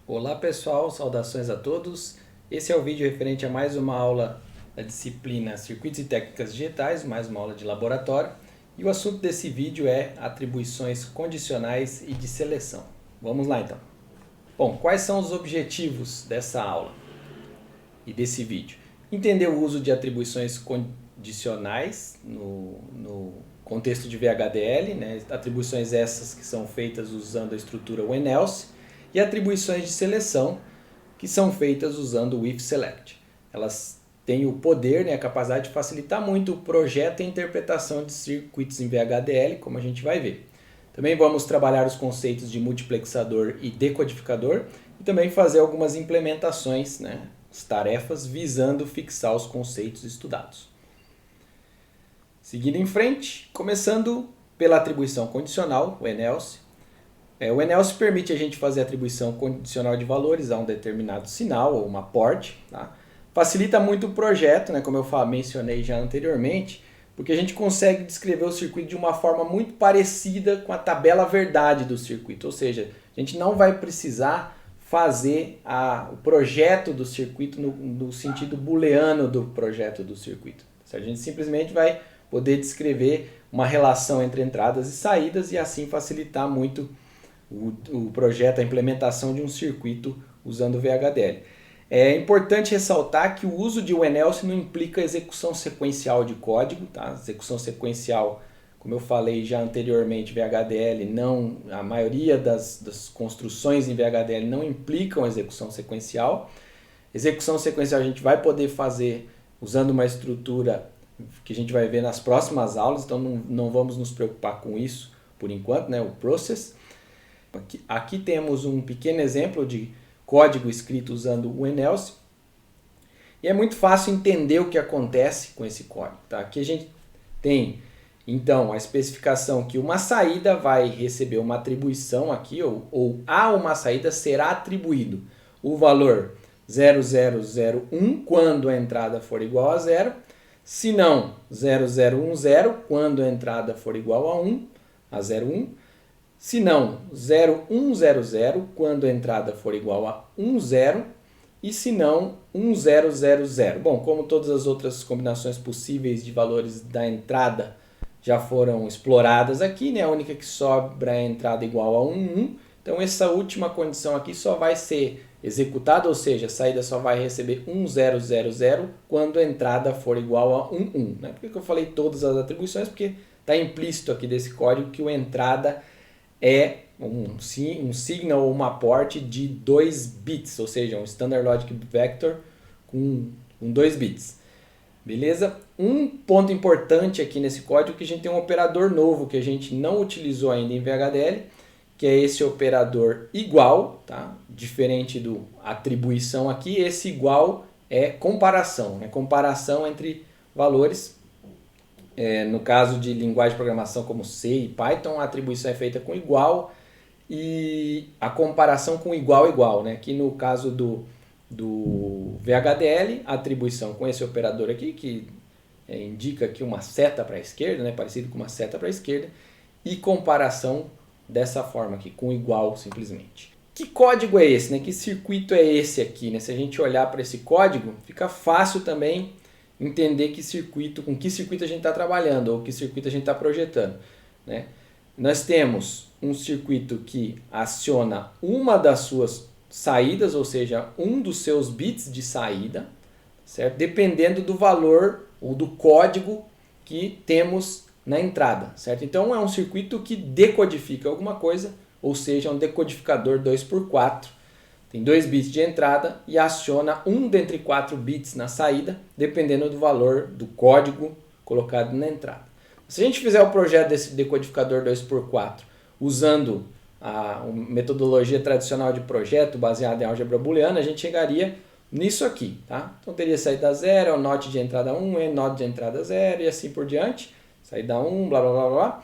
Olá pessoal, saudações a todos. Esse é o vídeo referente a mais uma aula da disciplina Circuitos e Técnicas Digitais, mais uma aula de laboratório. E o assunto desse vídeo é atribuições condicionais e de seleção. Vamos lá então. Bom, quais são os objetivos dessa aula e desse vídeo? Entender o uso de atribuições condicionais no contexto de VHDL, né? Atribuições essas que são feitas usando a estrutura when-else, e atribuições de seleção que são feitas usando o if-select. Elas têm o poder, né, a capacidade de facilitar muito o projeto e a interpretação de circuitos em VHDL, como a gente vai ver. Também vamos trabalhar os conceitos de multiplexador e decodificador e também fazer algumas implementações, né, as tarefas visando fixar os conceitos estudados. Seguindo em frente, começando pela atribuição condicional, o when-else. O when-else permite a gente fazer atribuição condicional de valores a um determinado sinal ou uma port. Tá? Facilita muito o projeto, né, como eu mencionei já anteriormente, porque a gente consegue descrever o circuito de uma forma muito parecida com a tabela verdade do circuito. Ou seja, a gente não vai precisar fazer o projeto do circuito no sentido booleano do projeto do circuito. A gente simplesmente vai poder descrever uma relação entre entradas e saídas e assim facilitar muito o projeto, a implementação de um circuito usando o VHDL. É importante ressaltar que o uso de when-else não implica execução sequencial de código. Tá? Execução sequencial, como eu falei já anteriormente, VHDL não, a maioria das construções em VHDL não implicam execução sequencial. Execução sequencial a gente vai poder fazer usando uma estrutura que a gente vai ver nas próximas aulas, então não vamos nos preocupar com isso por enquanto, né? O process. Aqui temos um pequeno exemplo de código escrito usando o when-else e é muito fácil entender o que acontece com esse código. Tá? Aqui a gente tem então a especificação que uma saída vai receber uma atribuição aqui, ou a uma saída será atribuído o valor 0001 quando a entrada for igual a 0, se não 0010 quando a entrada for igual a 1, a 01, se não 0100 quando a entrada for igual a 10 e se não 1000. Bom, como todas as outras combinações possíveis de valores da entrada já foram exploradas aqui, né? A única que sobra é a entrada igual a 1. Então essa última condição aqui só vai ser executada, ou seja, a saída só vai receber 1000 quando a entrada for igual a 11. Né? Por que eu falei todas as atribuições? Porque está implícito aqui desse código que a entrada é um signal ou uma port de 2 bits, ou seja, um Standard Logic Vector com 2 bits. Beleza? Um ponto importante aqui nesse código é que a gente tem um operador novo que a gente não utilizou ainda em VHDL, que é esse operador igual, tá? Diferente do atribuição aqui, esse igual é comparação, né? Comparação entre valores. No caso de linguagem de programação como C e Python, a atribuição é feita com igual e a comparação com igual, né? Aqui no caso do VHDL, a atribuição com esse operador aqui, que indica aqui uma seta para a esquerda, né? Parecido com uma seta para a esquerda, e comparação dessa forma aqui, com igual simplesmente. Que código é esse? Né? Que circuito é esse aqui? Né? Se a gente olhar para esse código, fica fácil também entender com que circuito a gente está trabalhando ou que circuito a gente está projetando. Né? Nós temos um circuito que aciona uma das suas saídas, ou seja, um dos seus bits de saída, certo? Dependendo do valor ou do código que temos na entrada, certo? Então é um circuito que decodifica alguma coisa, ou seja, um decodificador 2x4. Tem 2 bits de entrada e aciona um dentre 4 bits na saída, dependendo do valor do código colocado na entrada. Se a gente fizer o projeto desse decodificador 2x4 usando a metodologia tradicional de projeto baseada em álgebra booleana, a gente chegaria nisso aqui. Tá? Então teria saída 0, o NOT de entrada 1, e NOT de entrada 0 e assim por diante. Saída 1, blá blá blá blá.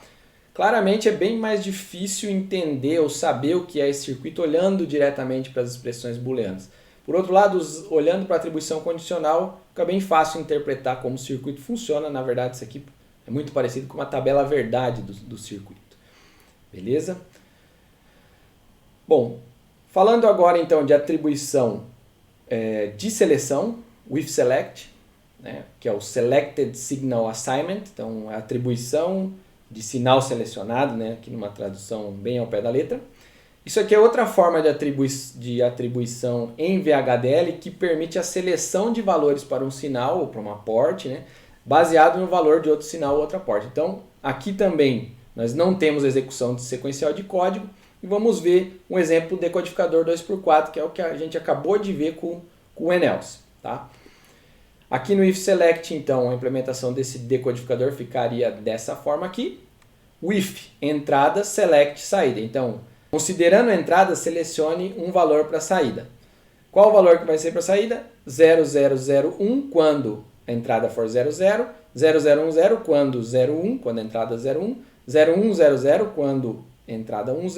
Claramente é bem mais difícil entender ou saber o que é esse circuito olhando diretamente para as expressões booleanas. Por outro lado, olhando para a atribuição condicional, fica bem fácil interpretar como o circuito funciona. Na verdade, isso aqui é muito parecido com uma tabela verdade do circuito. Beleza? Bom, Falando agora então de atribuição de seleção, with select, né, que é o Selected Signal Assignment, então a atribuição de sinal selecionado, né, aqui numa tradução bem ao pé da letra. Isso aqui é outra forma de atribuição em VHDL que permite a seleção de valores para um sinal ou para uma port, né, baseado no valor de outro sinal ou outra port. Então, aqui também nós não temos execução de sequencial de código e vamos ver um exemplo do decodificador 2x4, que é o que a gente acabou de ver com o NLS. Tá? Aqui no if select, então, a implementação desse decodificador ficaria dessa forma aqui. With entrada, select saída. Então, considerando a entrada, selecione um valor para a saída. Qual o valor que vai ser para a saída? 0001 quando a entrada for 00, 0010 quando 01, quando a entrada 01, 0100 quando a entrada 10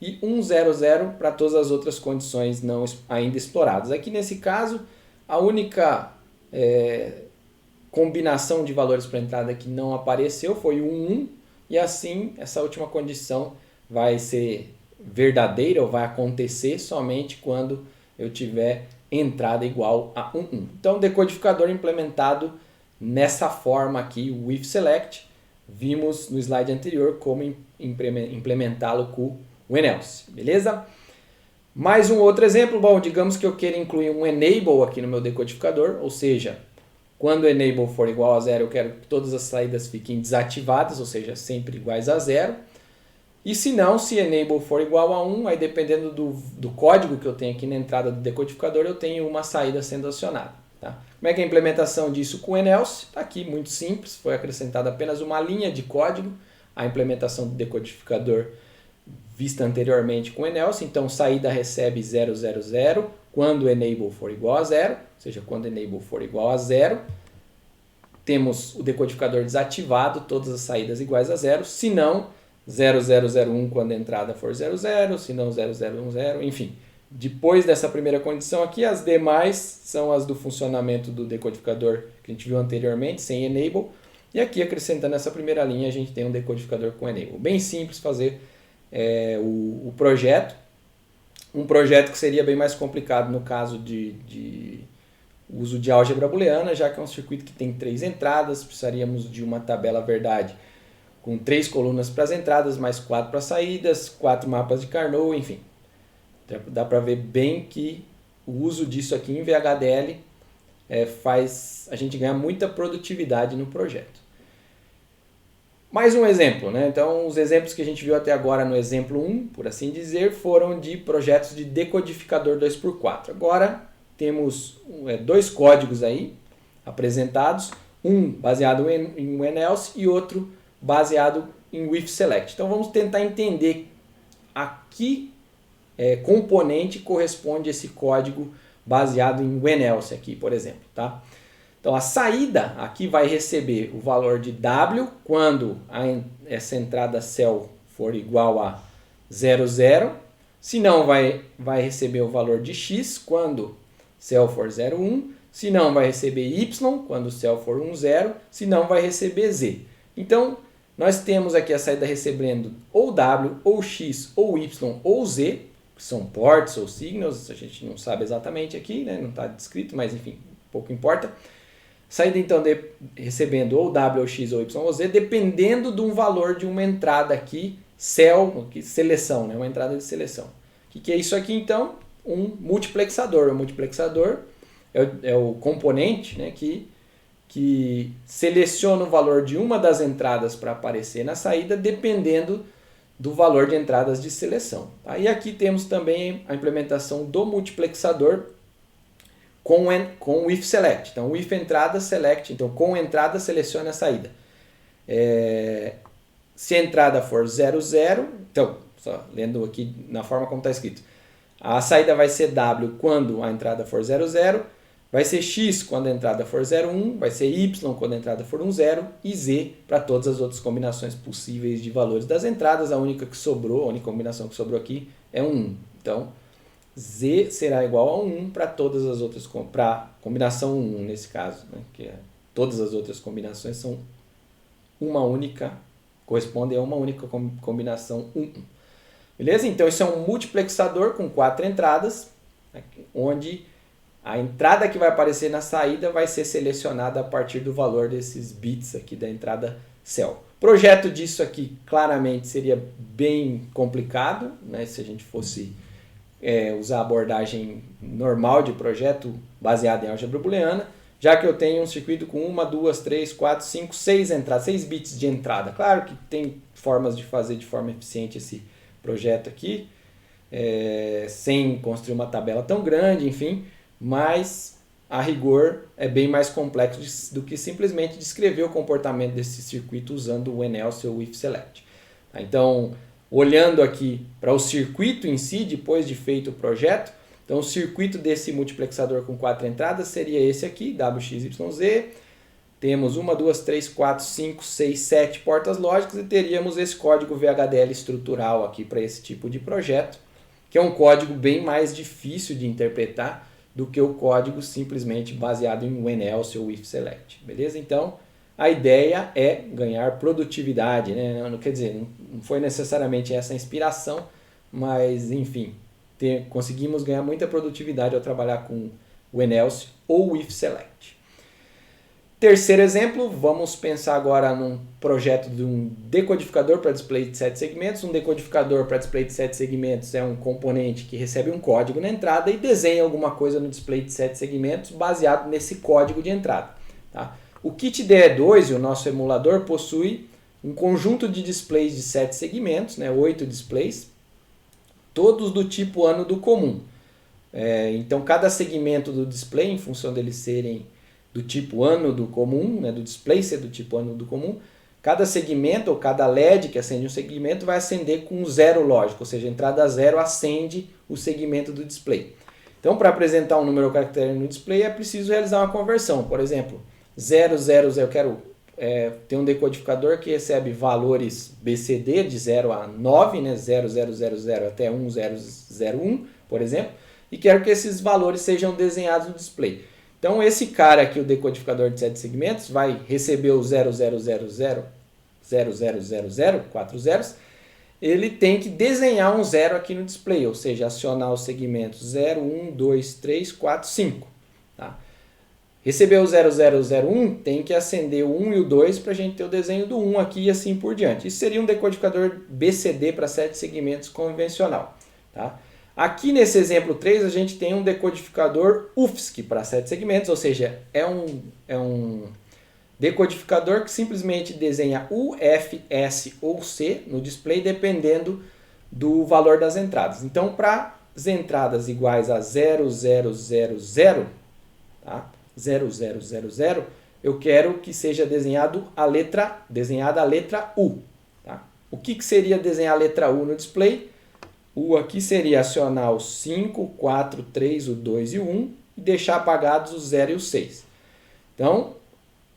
e 100 para todas as outras condições não ainda exploradas. Aqui nesse caso, a única combinação de valores para a entrada que não apareceu foi o 11 e assim essa última condição vai ser verdadeira ou vai acontecer somente quando eu tiver entrada igual a 11. Então, decodificador implementado nessa forma aqui, o if select, vimos no slide anterior como implementá-lo com o NLS, beleza? Mais um outro exemplo, bom, digamos que eu queira incluir um enable aqui no meu decodificador, ou seja, quando o enable for igual a 0, eu quero que todas as saídas fiquem desativadas, ou seja, sempre iguais a 0. E se não, se enable for igual a 1, aí dependendo do código que eu tenho aqui na entrada do decodificador, eu tenho uma saída sendo acionada. Tá? Como é que é a implementação disso com o NLS? Está aqui, muito simples, foi acrescentada apenas uma linha de código, a implementação do decodificador vista anteriormente com o NLS, então saída recebe 000 quando o enable for igual a 0, ou seja, quando o enable for igual a 0, temos o decodificador desativado, todas as saídas iguais a 0, se não, 0001 quando a entrada for 00, se não 0010, enfim. Depois dessa primeira condição aqui, as demais são as do funcionamento do decodificador que a gente viu anteriormente, sem enable, e aqui acrescentando essa primeira linha, a gente tem um decodificador com enable. Bem simples fazer o projeto, um projeto que seria bem mais complicado no caso de uso de álgebra booleana, já que é um circuito que tem 3 entradas, precisaríamos de uma tabela verdade com 3 colunas para as entradas, mais 4 para as saídas, 4 mapas de Carnot, enfim. Dá para ver bem que o uso disso aqui em VHDL faz a gente ganhar muita produtividade no projeto. Mais um exemplo, né? Então, os exemplos que a gente viu até agora no exemplo 1, por assim dizer, foram de projetos de decodificador 2x4. Agora, temos 2 códigos aí apresentados, um baseado em NLS e outro baseado em with select. Então, vamos tentar entender a que componente corresponde esse código baseado em NLS aqui, por exemplo, tá? Então, a saída aqui vai receber o valor de W quando essa entrada cell for igual a 00. Se não, vai receber o valor de X quando cell for 01. Se não, vai receber Y quando cell for 10. Se não, vai receber Z. Então, nós temos aqui a saída recebendo ou W, ou X, ou Y, ou Z, que são ports ou signals, a gente não sabe exatamente aqui, né? Não está descrito, mas enfim, pouco importa. Saída então recebendo ou W, ou X, ou Y, ou Z, dependendo de um valor de uma entrada aqui, cell, seleção, né? Uma entrada de seleção. O que é isso aqui então? Um multiplexador. O multiplexador é o componente, né, que seleciona o valor de uma das entradas para aparecer na saída, dependendo do valor de entradas de seleção. Tá? E aqui temos também a implementação do multiplexador com o if select. Então, o if entrada select, então com entrada seleciona a saída. Se a entrada for 00, então, só lendo aqui na forma como está escrito, a saída vai ser W quando a entrada for 00, vai ser X quando a entrada for 01, vai ser Y quando a entrada for 10 e Z para todas as outras combinações possíveis de valores das entradas. A única combinação que sobrou aqui é 1. Então, Z será igual a 1 para todas as outras, para combinação 1 nesse caso, né? Que todas as outras combinações são correspondem a uma única combinação 1. Beleza? Então isso é um multiplexador com 4 entradas, onde a entrada que vai aparecer na saída vai ser selecionada a partir do valor desses bits aqui da entrada cell. O projeto disso aqui claramente seria bem complicado, né, se a gente fosse usar a abordagem normal de projeto baseado em álgebra booleana, já que eu tenho um circuito com 1, 2, 3, 4, 5, 6 entradas, 6 bits de entrada. Claro que tem formas de fazer de forma eficiente esse projeto aqui, sem construir uma tabela tão grande, enfim, mas a rigor é bem mais complexo do que simplesmente descrever o comportamento desse circuito usando o enelse ou o if select. Então, olhando aqui para o circuito em si, depois de feito o projeto, então o circuito desse multiplexador com 4 entradas seria esse aqui, WXYZ. Temos 1, 2, 3, 4, 5, 6, 7 portas lógicas e teríamos esse código VHDL estrutural aqui para esse tipo de projeto, que é um código bem mais difícil de interpretar do que o código simplesmente baseado em enelse ou if select, beleza? Então, a ideia é ganhar produtividade, né? Não, quer dizer, não foi necessariamente essa a inspiração, mas enfim, conseguimos ganhar muita produtividade ao trabalhar com o enelse ou o if select. Terceiro exemplo, vamos pensar agora num projeto de um decodificador para display de 7 segmentos. Um decodificador para display de 7 segmentos é um componente que recebe um código na entrada e desenha alguma coisa no display de 7 segmentos baseado nesse código de entrada. Tá? O kit DE2 e o nosso emulador possui um conjunto de displays de 7 segmentos, né, 8 displays, todos do tipo ano do comum. Então cada segmento do display, em função deles serem do tipo ano do comum, né, do display ser do tipo ano do comum, cada segmento ou cada LED que acende um segmento vai acender com um zero lógico, ou seja, a entrada 0 acende o segmento do display. Então, para apresentar um número ou caractere no display, é preciso realizar uma conversão. Por exemplo, 0, 0, 0, eu quero ter um decodificador que recebe valores BCD de 0 a 9, né, 0, 0, 0, 0 até 1, 0, 0, 1, por exemplo, e quero que esses valores sejam desenhados no display. Então, esse cara aqui, o decodificador de 7 segmentos, vai receber o 0000, 0000, 4 zeros. Ele tem que desenhar um zero aqui no display, ou seja, acionar os segmentos 0, 1, 2, 3, 4, 5. Tá? Recebeu o 0001, tem que acender o 1 e o 2 para a gente ter o desenho do 1 aqui e assim por diante. Isso seria um decodificador BCD para 7 segmentos convencional. Tá? Aqui nesse exemplo 3 a gente tem um decodificador UFSC para 7 segmentos, ou seja, é um decodificador que simplesmente desenha U, F, S ou C no display dependendo do valor das entradas. Então, para as entradas iguais a 0000, tá? 0000, eu quero que seja desenhada a letra U. Tá? O que seria desenhar a letra U no display? O aqui seria acionar o 5, 4, 3, o 2 e o 1 e deixar apagados o 0 e o 6. Então,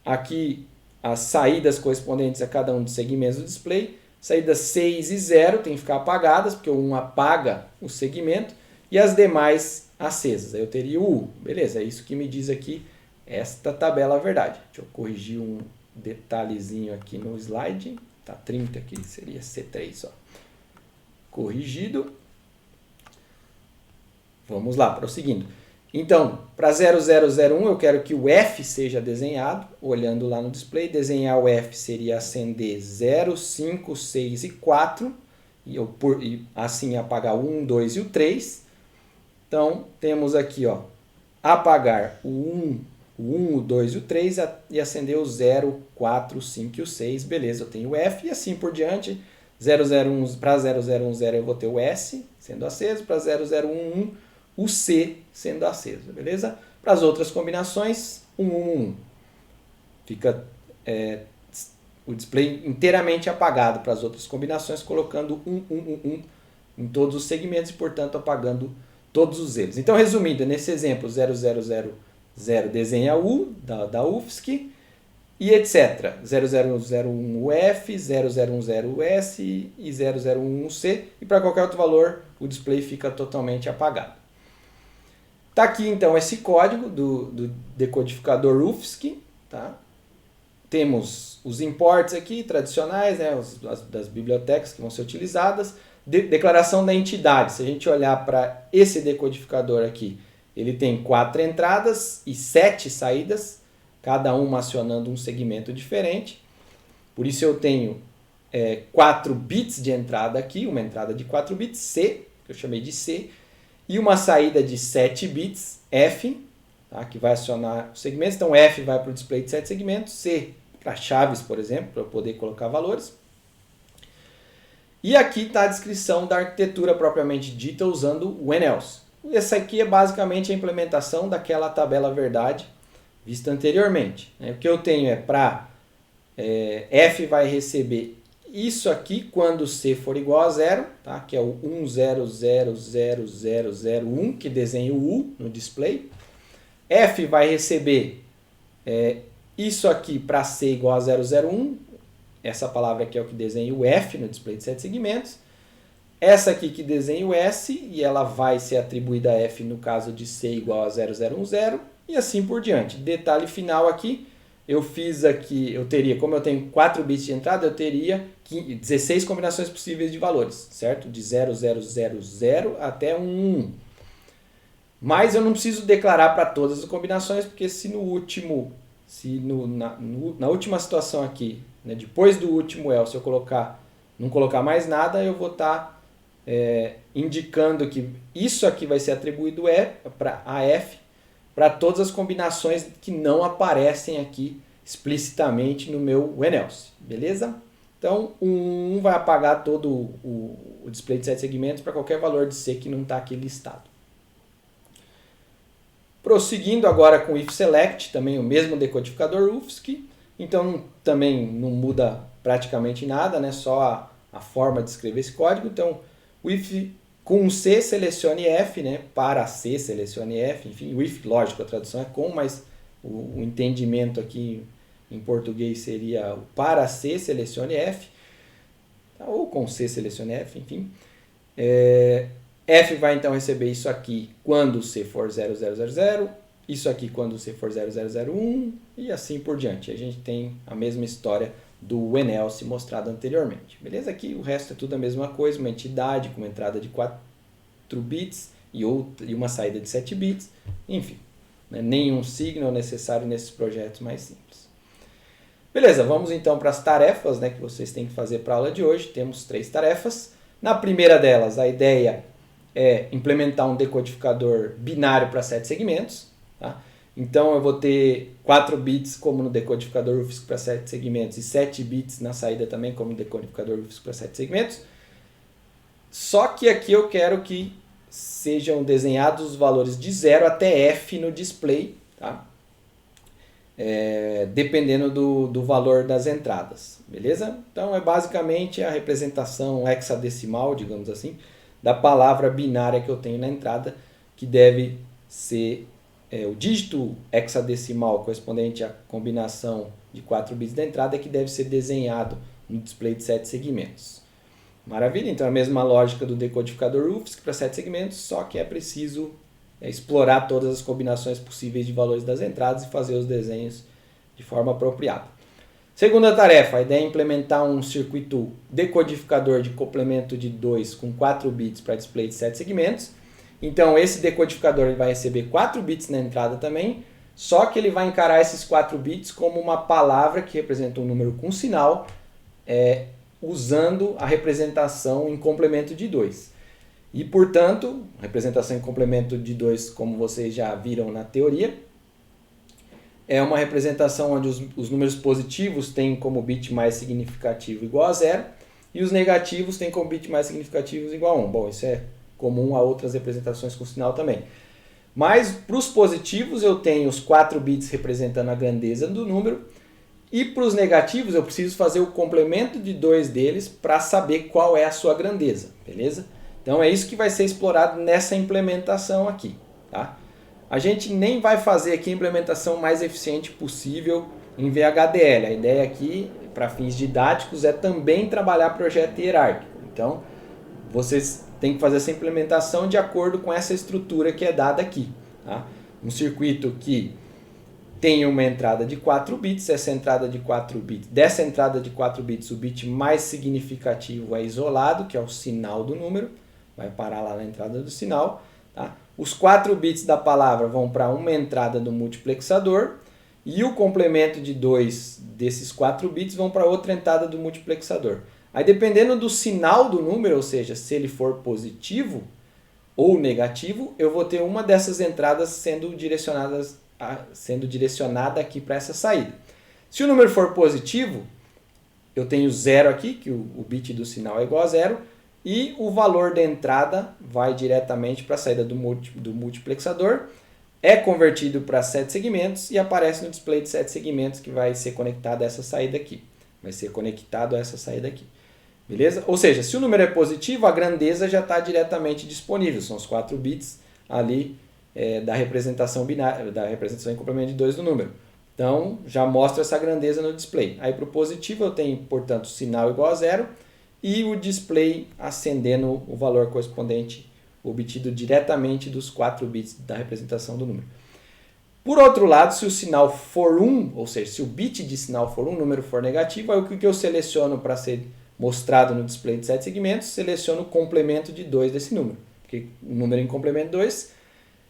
aqui as saídas correspondentes a cada um dos segmentos do display, saídas 6 e 0 tem que ficar apagadas, porque o 1 apaga o segmento, e as demais acesas. Aí eu teria o U. Beleza, é isso que me diz aqui esta tabela, a verdade. Deixa eu corrigir um detalhezinho aqui no slide. Tá 30 aqui, seria C3 só. Corrigido. Vamos lá, prosseguindo. Então, para 0001 eu quero que o F seja desenhado. Olhando lá no display, desenhar o F seria acender 0, 5, 6 e 4. E assim apagar o 1, 2 e o 3. Então, temos aqui, ó, apagar o 1, o 2 e o 3 e acender o 0, 4, 5 e o 6. Beleza, eu tenho o F e assim por diante. Para 0010 eu vou ter o S sendo aceso, para 0011 o C sendo aceso, beleza? Para as outras combinações, 111. Fica o display inteiramente apagado para as outras combinações, colocando 1111 em todos os segmentos e, portanto, apagando todos os zeros. Então, resumindo, nesse exemplo, 0000 desenha U da UFSC, e etc. 0001 UF, 0010 US e 0011 C. E para qualquer outro valor, o display fica totalmente apagado. Está aqui então esse código do decodificador UFSC. Tá? Temos os imports aqui, tradicionais, né, das bibliotecas que vão ser utilizadas. Declaração da entidade. Se a gente olhar para esse decodificador aqui, ele tem 4 entradas e 7 saídas, cada uma acionando um segmento diferente. Por isso eu tenho 4 bits de entrada aqui, uma entrada de 4 bits, C, que eu chamei de C, e uma saída de 7 bits, F, tá, que vai acionar os segmentos. Então F vai para o display de 7 segmentos, C para chaves, por exemplo, para eu poder colocar valores. E aqui está a descrição da arquitetura propriamente dita usando o Enelse. Essa aqui é basicamente a implementação daquela tabela verdade vista anteriormente. O que eu tenho é para F vai receber isso aqui quando C for igual a 0, tá? Que é o 10000001, que desenha o U no display. F vai receber isso aqui para C igual a 001, essa palavra aqui é o que desenha o F no display de 7 segmentos. Essa aqui que desenha o S, e ela vai ser atribuída a F no caso de C igual a 0010, e assim por diante. Detalhe final aqui, eu fiz aqui, eu teria, como eu tenho 4 bits de entrada, eu teria 16 combinações possíveis de valores, certo? De 0000 até 111. Mas eu não preciso declarar para todas as combinações, porque se na última situação aqui, né, depois do último else, eu não colocar mais nada, eu vou estar indicando que isso aqui vai ser atribuído a F para todas as combinações que não aparecem aqui explicitamente no meu Enelse, beleza? Então, um vai apagar todo o display de 7 segmentos para qualquer valor de C que não está aqui listado. Prosseguindo agora com o if select, também o mesmo decodificador UFSC, então também não muda praticamente nada, né? Só a forma de escrever esse código. Então, o if com C selecione F, né? Para C selecione F, enfim, o if, lógico, a tradução é com, mas o entendimento aqui em português seria o para C selecione F, ou com C selecione F, enfim. F vai então receber isso aqui quando C for 0000, isso aqui quando C for 0001 e assim por diante. A gente tem a mesma história do Enelse mostrado anteriormente. Beleza? Aqui o resto é tudo a mesma coisa, uma entidade com uma entrada de 4 bits e uma saída de 7 bits, enfim. Né? Nenhum signal necessário nesses projetos mais simples. Beleza, vamos então para as tarefas, né, que vocês têm que fazer para a aula de hoje. Temos 3 tarefas. Na primeira delas, a ideia é implementar um decodificador binário para 7 segmentos. Tá? Então eu vou ter 4 bits como no decodificador UFSC para 7 segmentos e 7 bits na saída também como no decodificador UFSC para 7 segmentos. Só que aqui eu quero que sejam desenhados os valores de 0 até F no display, tá? Dependendo do valor das entradas, beleza? Então é basicamente a representação hexadecimal, digamos assim, da palavra binária que eu tenho na entrada, que deve ser o dígito hexadecimal correspondente à combinação de 4 bits da entrada, que deve ser desenhado no display de 7 segmentos. Maravilha? Então a mesma lógica do decodificador UFSC para 7 segmentos, só que é preciso explorar todas as combinações possíveis de valores das entradas e fazer os desenhos de forma apropriada. Segunda tarefa, a ideia é implementar um circuito decodificador de complemento de 2 com 4 bits para display de 7 segmentos. Então esse decodificador ele vai receber 4 bits na entrada também, só que ele vai encarar esses 4 bits como uma palavra que representa um número com sinal, usando a representação em complemento de 2. E, portanto, representação em complemento de 2, como vocês já viram na teoria, é uma representação onde os números positivos têm como bit mais significativo igual a 0 e os negativos têm como bit mais significativo igual a 1. Bom, isso é comum a outras representações com sinal também. Mas, para os positivos, eu tenho os 4 bits representando a grandeza do número, e para os negativos, eu preciso fazer o complemento de 2 deles para saber qual é a sua grandeza, beleza? Então é isso que vai ser explorado nessa implementação aqui, tá? A gente nem vai fazer aqui a implementação mais eficiente possível em VHDL. A ideia aqui, para fins didáticos, é também trabalhar projeto hierárquico. Então, vocês têm que fazer essa implementação de acordo com essa estrutura que é dada aqui, tá? Um circuito que tem uma entrada de 4 bits, dessa entrada de 4 bits, o bit mais significativo é isolado, que é o sinal do número, vai parar lá na entrada do sinal. Tá? Os 4 bits da palavra vão para uma entrada do multiplexador, e o complemento de 2 desses 4 bits vão para outra entrada do multiplexador. Aí dependendo do sinal do número, ou seja, se ele for positivo ou negativo, eu vou ter uma dessas entradas sendo direcionada aqui para essa saída. Se o número for positivo, eu tenho 0 aqui, que o bit do sinal é igual a 0, e o valor da entrada vai diretamente para a saída do multiplexador, é convertido para 7 segmentos e aparece no display de 7 segmentos que vai ser conectado a essa saída aqui. Vai ser conectado a essa saída aqui. Beleza? Ou seja, se o número é positivo, a grandeza já está diretamente disponível. São os 4 bits ali da representação binária, da representação em complemento de 2 do número. Então, já mostra essa grandeza no display. Aí para o positivo eu tenho, portanto, sinal igual a 0 e o display acendendo o valor correspondente obtido diretamente dos 4 bits da representação do número. Por outro lado, se o sinal for 1, ou seja, se o bit de sinal for 1, o número for negativo, aí o que eu seleciono para ser mostrado no display de 7 segmentos, seleciono o complemento de 2 desse número. Porque o número em complemento de 2,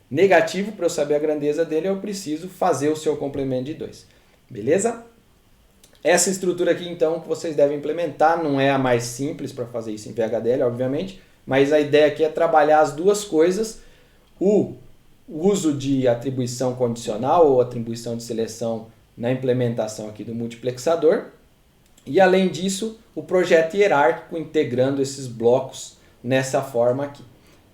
negativo, para eu saber a grandeza dele, eu preciso fazer o seu complemento de 2. Beleza? Essa estrutura aqui, então, que vocês devem implementar, não é a mais simples para fazer isso em VHDL, obviamente, mas a ideia aqui é trabalhar as duas coisas, o uso de atribuição condicional ou atribuição de seleção na implementação aqui do multiplexador, e além disso, o projeto hierárquico integrando esses blocos nessa forma aqui.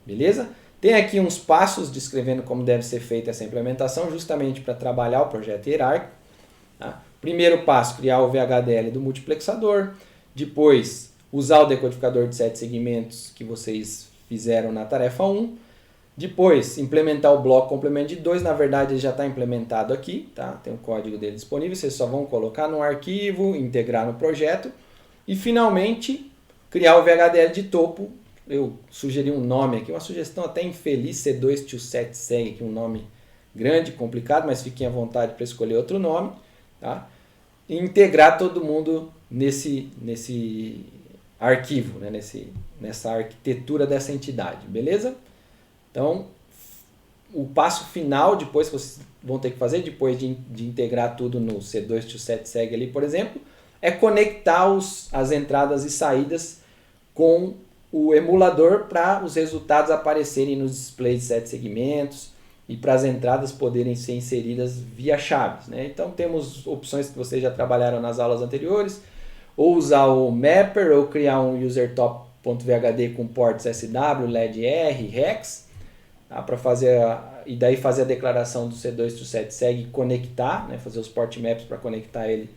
Beleza? Tem aqui uns passos descrevendo como deve ser feita essa implementação, justamente para trabalhar o projeto hierárquico. Tá? Primeiro passo, criar o VHDL do multiplexador. Depois, usar o decodificador de 7 segmentos que vocês fizeram na tarefa 1. Depois, implementar o bloco complemento de 2. Na verdade, ele já está implementado aqui. Tá? Tem o código dele disponível. Vocês só vão colocar no arquivo, integrar no projeto. E, finalmente, criar o VHDL de topo. Eu sugeri um nome aqui, uma sugestão até infeliz, C227SEG, aqui um nome grande, complicado, mas fiquem à vontade para escolher outro nome. Tá? E integrar todo mundo nesse arquivo, né? Nessa arquitetura dessa entidade, beleza? Então, o passo final, depois que vocês vão ter que fazer, depois de integrar tudo no C227SEG ali, por exemplo, é conectar as entradas e saídas com o emulador para os resultados aparecerem nos displays de 7 segmentos e para as entradas poderem ser inseridas via chaves. Né? Então temos opções que vocês já trabalharam nas aulas anteriores, ou usar o Mapper, ou criar um usertop.vhd com ports SW, LED-R, Hex, tá? Para fazer e daí fazer a declaração do C227SEG e conectar, né? Fazer os port maps para conectar ele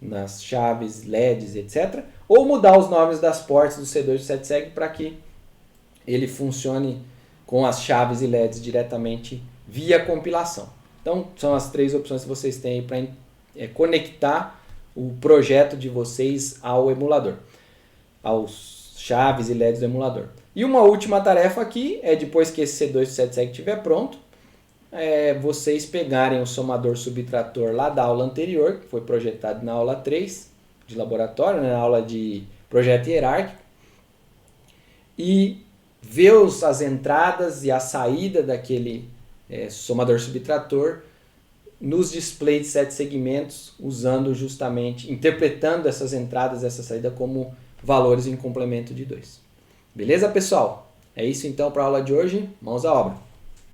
nas chaves, LEDs, etc. Ou mudar os nomes das ports do C227SEG para que ele funcione com as chaves e LEDs diretamente via compilação. Então, são as 3 opções que vocês têm aí para conectar o projeto de vocês ao emulador, aos chaves e LEDs do emulador. E uma última tarefa aqui é, depois que esse C227SEG estiver pronto, vocês pegarem o somador subtrator lá da aula anterior, que foi projetado na aula 3 de laboratório, né, na aula de projeto hierárquico, e ver as entradas e a saída daquele somador subtrator nos displays de 7 segmentos, usando justamente, interpretando essas entradas e essa saída como valores em complemento de 2. Beleza, pessoal? É isso então para a aula de hoje. Mãos à obra!